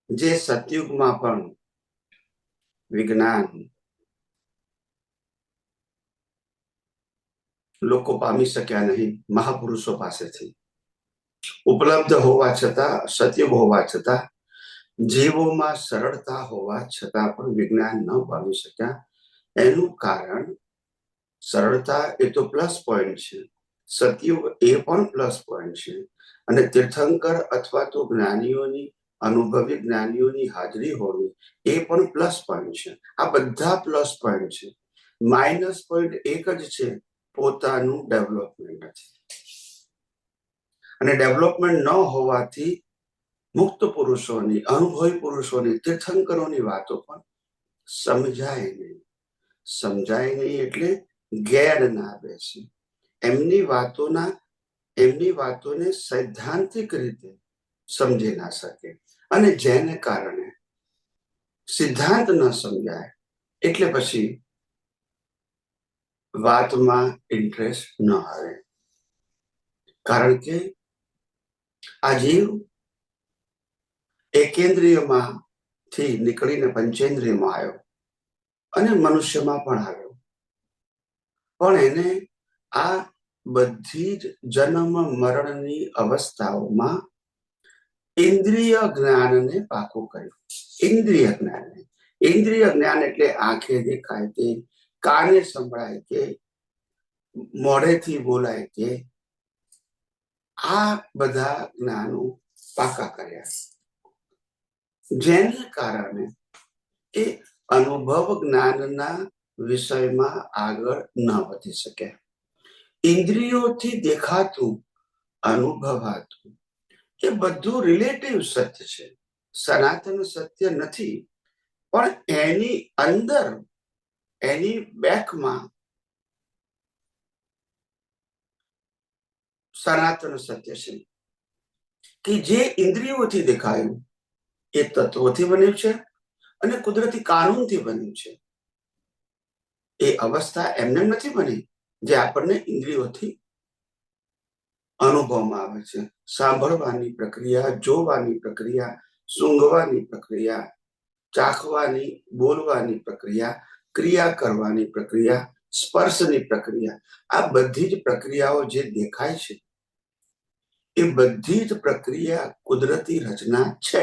જે સતયુગમાં પણ વિજ્ઞાન લોકો પામી શક્યા નહીં મહાપુરુષો પાસેથી ઉપલબ્ધ હોવા છતાં, સતયુગ હોવા છતાં, જીવોમાં સરળતા હોવા છતાં પણ વિજ્ઞાન ન પામી શક્યા. એનું કારણ સરળતા એ તો પ્લસ પોઈન્ટ છે, સતયુગ એ પણ પ્લસ પોઈન્ટ છે, અને તીર્થંકર અથવા તો જ્ઞાનીઓની, અનુભવી જ્ઞાનીઓની હાજરી હોવી એ પણ પ્લસ પોઈન્ટ છે. આ બધા પ્લસ પોઈન્ટ છે. માઇનસ પોઈન્ટ એક જ છે, પોતાનું ડેવલપમેન્ટ નથી. અને ડેવલપમેન્ટ ન હોવાથી મુક્ત પુરુષોની, અનુભવી પુરુષોની, તીર્થંકરોની વાતો પણ સમજાય નહીં. સમજાય નહીં એટલે ગેર ના બેસે. એમની વાતોને સૈદ્ધાંતિક રીતે સમજી ના શકે, અને જેને કારણે સિદ્ધાંત ન સમજાય એટલે પછી વાતમાં ઇન્ટરેસ્ટ ન આવે. કારણ કે આ જીવ એકેન્દ્રિયમાંથી નીકળીને પંચેન્દ્રિયમાં આવ્યો અને મનુષ્યમાં પણ આવ્યો, પણ એને આ બધી જ જન્મ મરણની અવસ્થાઓમાં ઇન્દ્રિય જ્ઞાનને પાકું કર્યું. ઇન્દ્રિય જ્ઞાન એટલે આંખે દેખાય તે, કાને સંભળાય તે, મોઢેથી બોલાય તે, આ બધા જ્ઞાનો પાકા કર્યા, જેને કારણે એ અનુભવ જ્ઞાનના વિષયમાં આગળ ન વધી શકે. ઇન્દ્રિયોથી દેખાતું, અનુભવાતું એ બધું રિલેટિવ સત્ય છે, સનાતન સત્ય નથી. પણ એની અંદર, એની બેકમાં સનાતન સત્ય છે કે જે ઇન્દ્રિયોથી દેખાયું એ તત્વોથી બન્યું છે અને કુદરતી કાનૂનથી બન્યું છે. એ અવસ્થા એમને નથી બની જે આપણને ઇન્દ્રિયોથી અનુભવમાં આવે છે. સાંભળવાની પ્રક્રિયા, જોવાની પ્રક્રિયા, સૂંઘવાની પ્રક્રિયા, ચાખવાની, બોલવાની પ્રક્રિયા, ક્રિયા કરવાની પ્રક્રિયા, સ્પર્શની પ્રક્રિયા, આ બધી જ પ્રક્રિયાઓ જે દેખાય છે એ બધી જ પ્રક્રિયા કુદરતી રચના છે,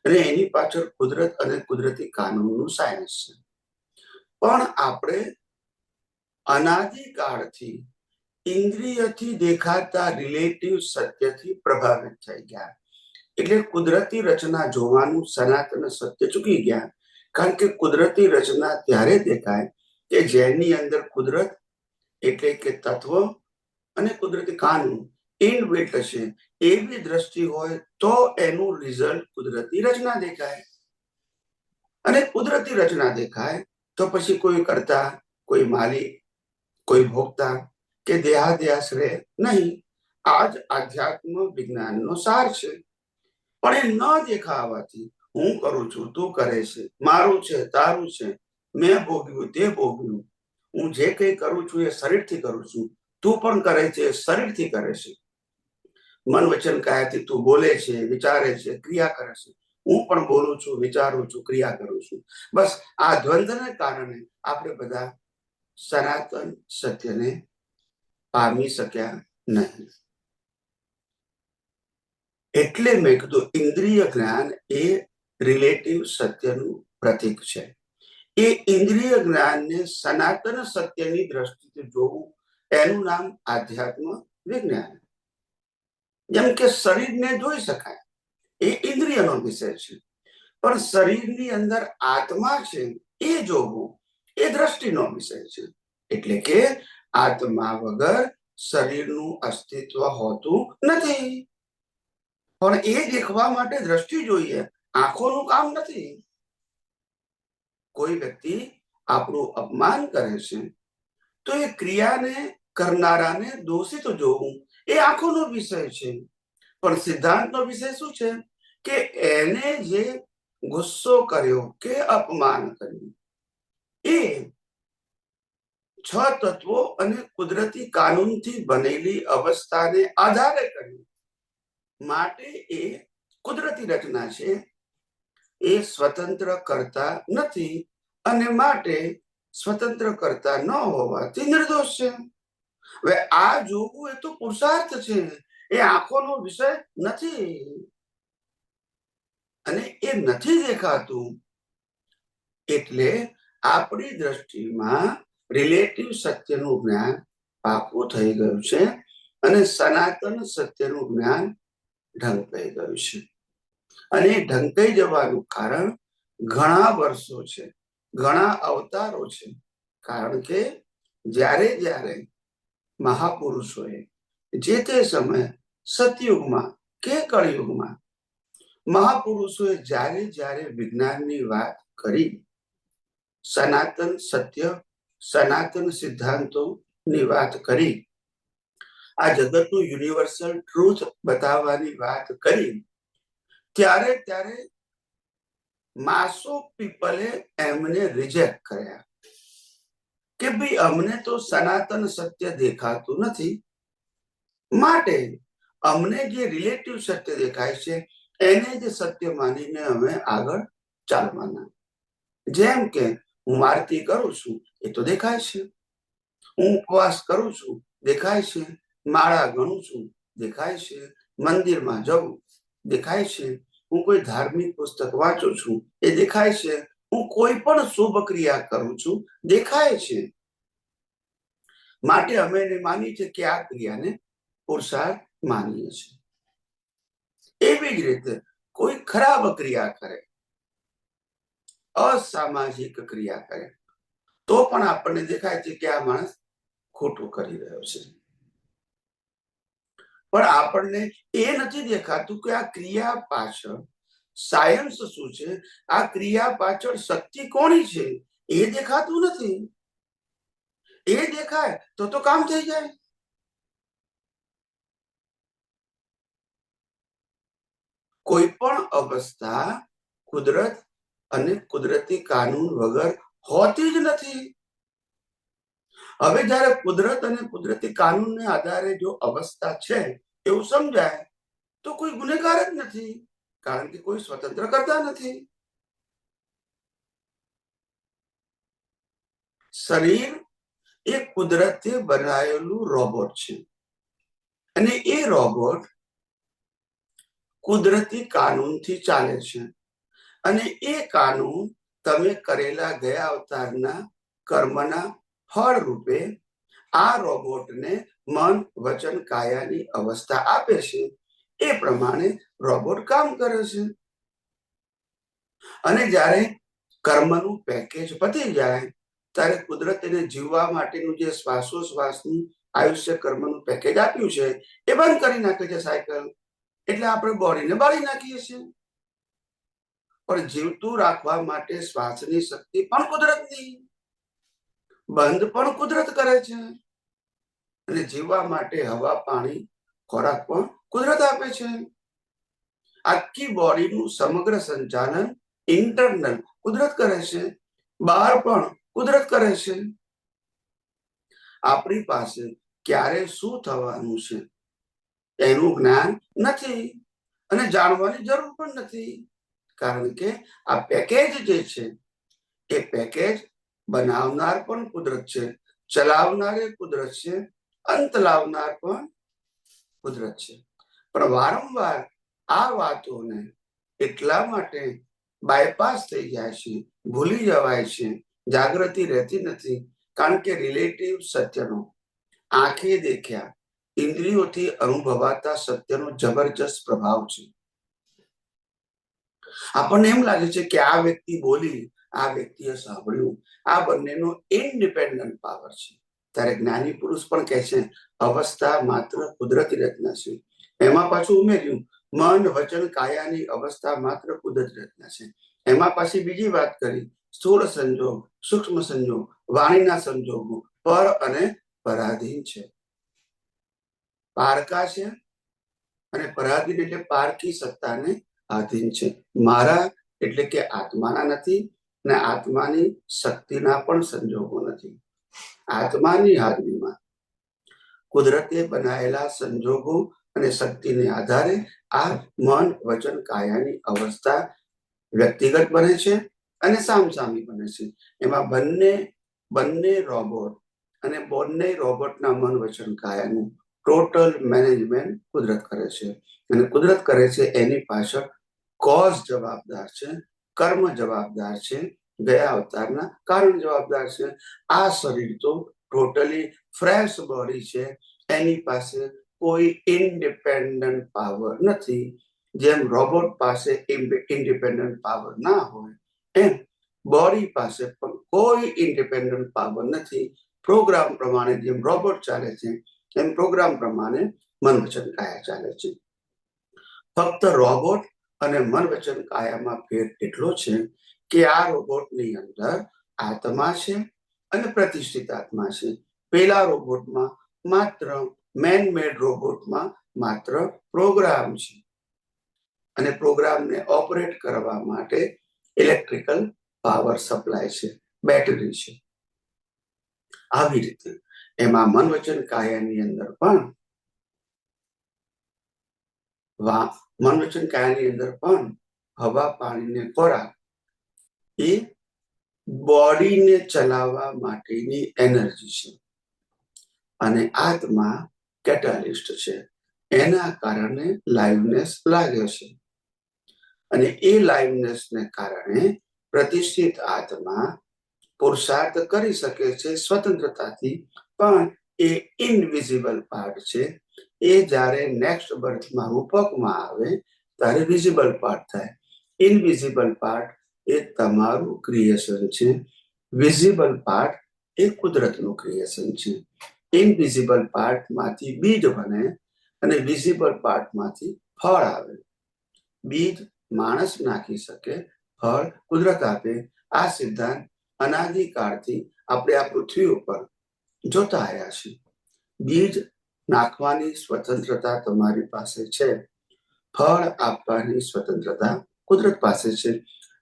અને એની પાછળ કુદરત અને કુદરતી કાનૂનનું સાયન્સ છે. પણ આપણે અનાદિકાળથી ઇન્દ્રિયથી દેખાતા રિલેટિવ સત્યથી પ્રભાવિત થઈ ગયા, એટલે કુદરતી રચના જોવાનું સનાતન સત્ય ચૂકી ગયા. કારણ કે કુદરતી રચના ત્યારે દેખાય કે જેની અંદર કુદરત એટલે કે તત્વ અને કુદરતી કાનૂન ઇનબિલ્ટ હશે. એવી દ્રષ્ટિ હોય તો એનું રિઝલ્ટ કુદરતી રચના દેખાય, અને કુદરતી રચના દેખાય તો પછી કોઈ કરતા, કોઈ માલિક, કોઈ ભોગતા કે દેહાદ્યાશ્રય નહીં. આ જ આધ્યાત્મ વિજ્ઞાનનો સાર છે. પણ એ ન દેખાવાથી હું કરું છું, તું કરે છે, મારું છે, તારું છે, મેં ભોગ્યું, તે ભોગ્યું, હું જે કંઈ કરું છું એ શરીરથી કરું છું, તું પણ કરે છે, શરીરથી કરે છે. મન વચન કાયાથી તું બોલે છે, વિચારે છે, ક્રિયા કરે છે. હું પણ બોલું છું, વિચારું છું, ક્રિયા કરું છું. બસ આ દ્વંદ્વને કારણે આપણે બધા સનાતન સત્યને પામી શક્યા નહીં. એટલે મેં કીધું ઇન્દ્રિય જ્ઞાન એ રિલેટિવ સત્યનું પ્રતીક છે. એ ઇન્દ્રિય જ્ઞાનને સનાતન સત્યની દ્રષ્ટિથી જોવું, એનું નામ આધ્યાત્મ વિજ્ઞાન. જેમ કે શરીરને જોઈ શકાય, એ ઇન્દ્રિયનો વિષય છે, પણ શરીરની અંદર આત્મા છે એ જોવું એ દ્રષ્ટિનો વિષય છે. એટલે કે આત્મા વગર શરીરનું અસ્તિત્વ હોતું નથી. પણ એ દેખવા માટે દ્રષ્ટિ જોઈએ, આંખોનું કામ નથી. કોઈ વ્યક્તિ આપણું અપમાન કરે છે તો એ ક્રિયાને કરનારાને દોષિત જોવું એ આંખોનો વિષય છે. પણ સિદ્ધાંતનો વિષય શું છે કે એને જે ગુસ્સો કર્યો કે અપમાન કર્યું એ 6 તત્વો અને કુદરતી કાનૂનથી બનેલી અવસ્થાને આધારે કર્યું, માટે એ કુદરતી રચના છે. એ સ્વતંત્ર કરતા નથી અને માટે સ્વતંત્ર કરતા ન હોવાથી નિર્દોષ છે. હવે આ જોવું એ તો પુરુષાર્થ છે, એ આંખોનો વિષય નથી. અને એ નથી દેખાતું એટલે આપણી દ્રષ્ટિમાં રિલેટિવ સત્યનું જ્ઞાન પાકું થઈ ગયું છે અને સનાતન સત્યનું જ્ઞાન ઢંકાઈ ગયું છે. અને ઢંકાઈ જવાનું કારણ ઘણા વર્ષો છે, ઘણા અવતારો છે. કારણ કે જ્યારે જ્યારે મહાપુરુષોએ જે તે સમય સતયુગમાં કે કળિયુગમાં મહાપુરુષોએ જ્યારે જ્યારે વિજ્ઞાનની વાત કરી, સનાતન સત્ય સનાતન સિદ્ધાંતોની વાત કરી, આ જગતનું યુનિવર્સલ ટ્રુથ બતાવવાની વાત કરી, ત્યારે ત્યારે માસ ઓફ પીપલે એમને રિજેક્ટ કર્યા કે ભાઈ અમને તો સનાતન સત્ય દેખાતું નથી, માટે અમને જે રિલેટિવ સત્ય દેખાય છે એને જ સત્ય માનીને અમે આગળ ચાલવાના. જેમ કે હું આરતી કરું છું એ તો દેખાય છે, હું ઉપવાસ કરું છું દેખાય છે, માળા ગણું છું દેખાય છે, મંદિરમાં જવું દેખાય છે, હું કોઈ ધાર્મિક પુસ્તક વાંચું છું એ દેખાય છે, હું કોઈ પણ શુભ ક્રિયા કરું છું દેખાય છે. માટે અમે એને માની છે કે આ ક્રિયાને પુરુષાર્થ માનીએ છીએ. એવી જ રીતે કોઈ ખરાબ ક્રિયા કરે, અસામાજિક ક્રિયા કરે, તો પણ આપણને દેખાય છે કે આ માણસ ખોટું કરી રહ્યો છે. પણ આપણને એ નથી દેખાતું કે આ ક્રિયા પાછળ સાયન્સ શું છે, આ ક્રિયા પાછળ શક્તિ કોની છે એ દેખાતું નથી. એ દેખાય તો કામ થઈ જાય. કોઈ પણ અવસ્થા કુદરત અને કુદરતી કાનૂન વગર હોતી જ નથી. હવે જયારે કુદરત અને કુદરતી કાનૂનને આધારે જો અવસ્થા છે એવું સમજાય તો કોઈ ગુનેગાર જ નથી, કારણ કે કોઈ સ્વતંત્ર કરતા નથી. શરીર એ કુદરતે બનાવેલું રોબોટ છે અને એ રોબોટ કુદરતી કાનૂનથી ચાલે છે અને એ કાનૂન તમે કરેલા ગયા અવતારના કર્મના ફળ રૂપે આ રોબોટને મન વચન કાયાની અવસ્થા આપે છે. એ પ્રમાણે રોબોટ કામ કરે છે. અને જ્યારે કર્મનું પેકેજ પતી જાય ત્યારે કુદરત એને જીવવા માટેનું જે શ્વાસોશ્વાસનું આયુષ્ય કર્મનું પેકેજ આપ્યું છે એ બંધ કરી નાખે છે સાયકલ. એટલે આપણે બોડીને બાળી નાખીએ છીએ. પણ જીવતું રાખવા માટે શ્વાસની શક્તિ પણ કુદરતની, બંધ પણ કુદરત કરે છે અને જીવવા માટે હવા પાણી ખોરાક પણ કુદરત આપે છે. આખી બોડીનું સમગ્ર સંચાલન ઇન્ટરનલ કુદરત કરે છે, બહાર પણ કુદરત કરે છે. આપણી પાસે ક્યારે શું થવાનું છે એનું જ્ઞાન નથી અને જાણવાની જરૂર પણ નથી, કારણ કે આ પેકેજ જે છે એ પેકેજ બનાવનાર પણ કુદરત છે, ચલાવનાર એ કુદરત છે, અંત લાવનાર પણ કુદરત છે. પણ વારંવાર આ વાતોને એટલા માટે બાયપાસ થઈ જાય છે, ભૂલી જવાય છે, જાગૃતિ રહેતી નથી, કારણ કે રિલેટિવ સત્યનો આંખે દેખ્યા ઇન્દ્રિયોથી અનુભવાતા સત્યનો જબરજસ્ત પ્રભાવ છે. આપણને એમ લાગે છે કે આ વ્યક્તિ બોલી, આ વ્યક્તિએ સાંભળ્યું, આ બંનેનો ઇન્ડિપેન્ડન્ટ પાવર છે. ત્યારે જ્ઞાની પુરુષ પણ કહે છે અવસ્થા માત્ર કુદરતી રચના છે. એમાં પાછું ઉમેર્યું મન વચન કાયાની અવસ્થા માત્ર કુદરતી રચના છે. એમાં પાછી બીજી વાત કરી સ્થૂળ સંજોગ, સૂક્ષ્મ સંજોગ, વાણીના સંજોગો પર અને પરાધીન છે. પારકા છે અને પરાધીન એટલે પારકી સત્તાને આધીન છે. મારા એટલે કે આત્માના નથી ને આત્માની શક્તિના પણ સંજોગો નથી. આત્માની હાજરીમાં કુદરતે બનાવેલા સંજોગો અને શક્તિને આધારે આ મન વચન કાયાની અવસ્થા વ્યક્તિગત બને છે અને સામસામી બને છે. એમાં બંને રોબોટ અને બંને રોબોટના મન વચન કાયાનું ટોટલ મેનેજમેન્ટ કુદરત કરે છે. અને કુદરત કરે છે એની પાછળ કોઝ જવાબદાર છે, કર્મ જવાબદાર છે, ગયા અવતારના કારણ જવાબદાર છે. આ શરીર તો ટોટલી ફ્રેશ બોડી છે, એની પાસે કોઈ ઇન્ડિપેન્ડન્ટ પાવર નથી. જેમ રોબોટ પાસે ઇન્ડિપેન્ડન્ટ પાવર ના હોય એમ બોડી પાસે પણ કોઈ ઇન્ડિપેન્ડન્ટ પાવર નથી. પ્રોગ્રામ પ્રમાણે જેમ રોબોટ ચાલે છે એમ પ્રોગ્રામ પ્રમાણે મન વચન કાયા ચાલે છે. ફક્ત રોબોટ અને મન વચન કાયામાં ફેર એટલો છે કે આ રોબોટની અંદર આત્મા છે અને પ્રતિષ્ઠિત આત્મા છે. પેલા રોબોટમાં માત્ર મેન મેડ રોબોટમાં માત્ર પ્રોગ્રામ છે અને પ્રોગ્રામને ઓપરેટ કરવા માટે ઇલેક્ટ્રિકલ પાવર સપ્લાય છે, બેટરી છે. આવી રીતે એમાં મન વચન કાયાની અંદર પણ હવા, પાણી ને ખોરાક એ બોડીને ચલાવવા માટેની એનર્જી છે અને આત્મા કેટાલિસ્ટ છે. એના કારણે લાઈવનેસ લાગે છે અને એ લાઈવનેસને કારણે પ્રતિષ્ઠિત આત્મા પુરુષાર્થ કરી શકે છે સ્વતંત્રતાથી. પણ એ ઇનવિઝિબલ પાર્ટ છે. એ જ્યારે નેક્સ્ટ બર્થમાં રૂપકમાં આવે ત્યારે વિઝિબલ પાર્ટ થાય. ઇનવિઝિબલ પાર્ટ એ તમારું ક્રિએશન છે, વિઝિબલ પાર્ટ એ કુદરતનું ક્રિએશન છે. ઇનવિઝિબલ પાર્ટમાંથી બીજ બને અને વિઝિબલ પાર્ટમાંથી ફળ આવે. બીજ માણસ નાખી શકે, ફળ કુદરત આપે. આ સિદ્ધાંત અનાદિકાળથી આપણે આ પૃથ્વી ઉપર જોતા આવ્યા છીએ. બીજ નાખવાની સ્વતંત્રતા તમારી પાસે છે, ફળ આપવાની સ્વતંત્રતા કુદરત પાસે છે.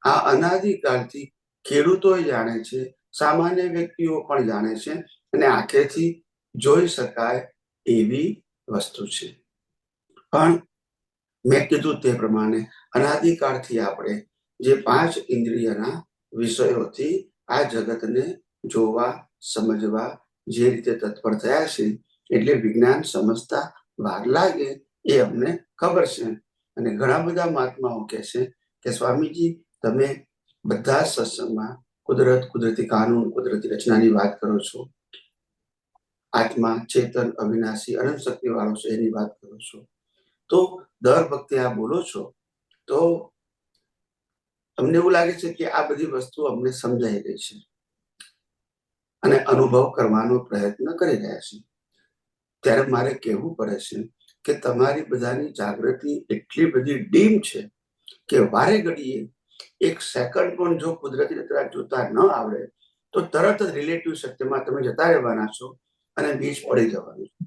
આ અનાદિકાળથી ખેડૂતો જાણે છે, સામાન્ય વ્યક્તિઓ પણ જાણે છે અને આંખેથી જોઈ શકાય એવી વસ્તુ છે. પણ મેં કીધું તે પ્રમાણે અનાદિકાળથી આપણે જે 5 ઇન્દ્રિયના વિષયોથી આ જગતને જોવા, સમજવા જે રીતે તત્પર થયા છે, એટલે વિજ્ઞાન સમજતા વાર લાગે એ અમને ખબર છે. અને ઘણા બધા મહાત્માઓ કહે છે કે સ્વામીજી તમે બધા સત્સંગમાં કુદરત, કુદરતી કાનૂન, કુદરતી રચનાની વાત કરો છો, આત્મા ચેતન અવિનાશી અનંત શક્તિ વાળો છે એની વાત કરો છો, તો દર વખતે આ બોલો છો તો અમને એવું લાગે છે કે આ બધી વસ્તુ અમને સમજાઈ રહી છે અને અનુભવ કરવાનો પ્રયત્ન કરી રહ્યા છે. ત્યારે મારે કહેવું પડે છે કે તમારી બધાની જાગૃતિ એટલી બધી ડીમ છે કે વારે ઘડીએ એક સેકન્ડ પણ જો કુદરતી રીતે જોતા ન આવડે તો તરત જ રિલેટિવ સત્યમાં તમે જતા રહેવાના છો અને બીજ પડી જવાનું છે.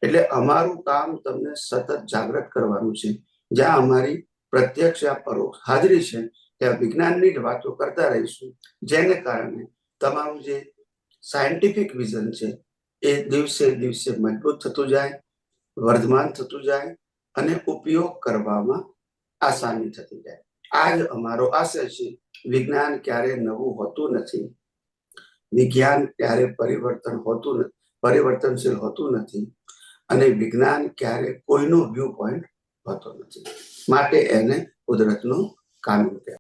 એટલે અમારું કામ તમને સતત જાગૃત કરવાનું છે. જ્યાં અમારી પ્રત્યક્ષ પરોક્ષ હાજરી છે ત્યાં વિજ્ઞાનની જ વાતો કરતા રહીશું, જેને કારણે તમારું જે સાયન્ટિફિક વિઝન છે એ દિવસે દિવસે મજબૂત થતું જાય, વર્ધમાન થતું જાય અને ઉપયોગ કરવામાં આસાની થતી જાય. આ જ અમારો આશય છે. વિજ્ઞાન ક્યારે નવું હોતું નથી, વિજ્ઞાન ક્યારે પરિવર્તનશીલ હોતું નથી અને વિજ્ઞાન ક્યારે કોઈનો વ્યૂ પોઈન્ટ હોતો નથી. માટે એને કુદરતનું કાનૂન કહેવાય.